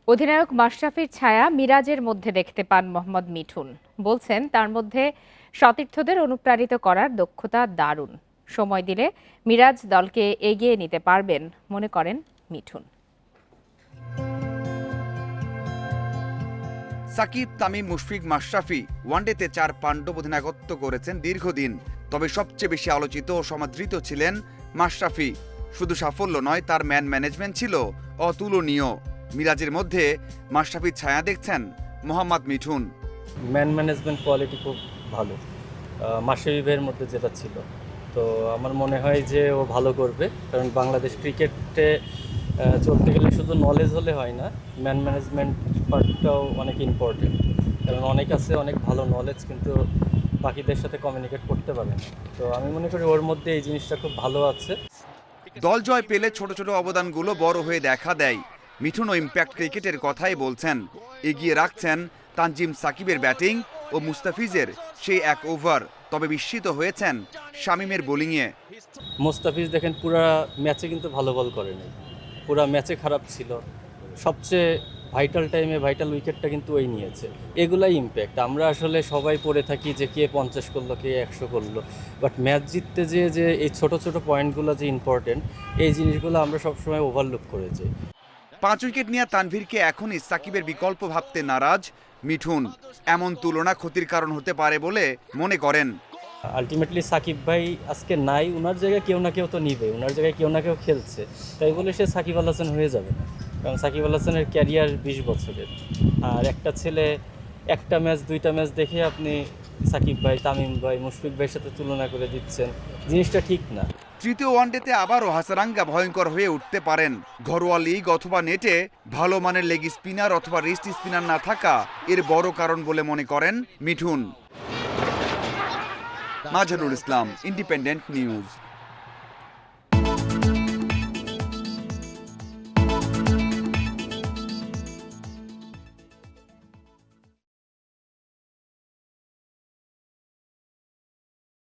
অধিনায়ক মাশরাফির ছায়া মিরাজের মধ্যে দেখতে পান মোহাম্মদ মিঠুন। বলছেন তার মধ্যে সতীর্থদের অনুপ্রাণিত করার দক্ষতা দারুণ। সময় দিলে মিরাজ দলকে এগিয়ে নিতে পারবেন মনে করেন মিঠুন। সাকিব, তামিম, মুশফিক, মাশরাফি ওয়ানডেতে 4 পাণ্ডব অধিনায়কত্ব করেছেন দীর্ঘদিন। তবে সবচেয়ে বেশি আলোচিত ও সমাদৃত ছিলেন মাশরাফি। শুধু সাফল্য নয়, তার ম্যানেজমেন্ট ছিল অতুলনীয়। মিরাজের মধ্যে মাশরাফির ছায়া দেখছেন মোহাম্মদ মিঠুন। ম্যানেজমেন্ট কোয়ালিটি খুব ভালো মাশরাফি ভাইয়ের মধ্যে যেটা ছিল। তো আমার মনে হয় যে ও ভালো করবে, কারণ বাংলাদেশ ক্রিকেটে চলতে গেলে শুধু নলেজ হলে হয় না, ম্যানেজমেন্ট পার্টটাও অনেক ইম্পর্টেন্ট। কারণ অনেক আছে অনেক ভালো নলেজ, কিন্তু বাকিদের সাথে কমিউনিকেট করতে পারে না। তো আমি মনে করি ওর মধ্যে এই জিনিসটা খুব ভালো আছে। দল জয় পেলে ছোট ছোট অবদানগুলো বড় হয়ে দেখা দেয়। মিঠুনও ইম্প্যাক্ট ক্রিকেটের কথাই বলছেন। এগিয়ে রাখছেন তানজিম সাকিবের ব্যাটিং ও মুস্তাফিজের সেই এক ওভার। তবে বিস্মিত হয়েছেন শামীমের বোলিংয়ে। মুস্তাফিজ দেখেন পুরা ম্যাচে কিন্তু ভালো বল করেনি, পুরা ম্যাচে খারাপ ছিল। সবচেয়ে ভাইটাল টাইমে ভাইটাল উইকেটটা কিন্তু ওই নিয়েছে। এগুলাই ইম্প্যাক্ট। আমরা আসলে সবাই পড়ে থাকি যে কে 50 করলো, কে 100 করলো, বাট ম্যাচ জিততে যে এই ছোট ছোট পয়েন্টগুলো যে ইম্পর্টেন্ট, এই জিনিসগুলো আমরা সবসময় ওভারলুক করে যাই। 5 উইকেট নিয়ে তানভীরকে এখনই সাকিবের বিকল্প ভাবতে নারাজ মিঠুন। এমন তুলনা ক্ষতির কারণ হতে পারে বলে মনে করেন। আলটিমেটলি সাকিব ভাই আজকে নাই, ওনার জায়গায় কেউ না কেউ তো নিবে, ওনার জায়গায় কেউ না কেউ খেলছে, তাই বলে সে সাকিব আল হাসান হয়ে যাবে না। কারণ সাকিব আল হাসানের ক্যারিয়ার 20 বছরের। আর একটা ছেলে একটা ম্যাচ 2টা ম্যাচ দেখে আপনি সাকিব ভাই, তামিম ভাই, মুশফিক ভাইয়ের সাথে তুলনা করে দিচ্ছেন, জিনিসটা ঠিক না। তৃতীয় ওয়ানডেতে আবারও হাসারাঙ্গা ভয়ঙ্কর হয়ে উঠতে পারেন। ঘরোয়া লিগ অথবা নেটে ভালো মানের লেগ স্পিনার অথবা রিস্ট স্পিনার না থাকা এর বড় কারণ বলে মনে করেন মিঠুন। Mazharul Islam, independent news.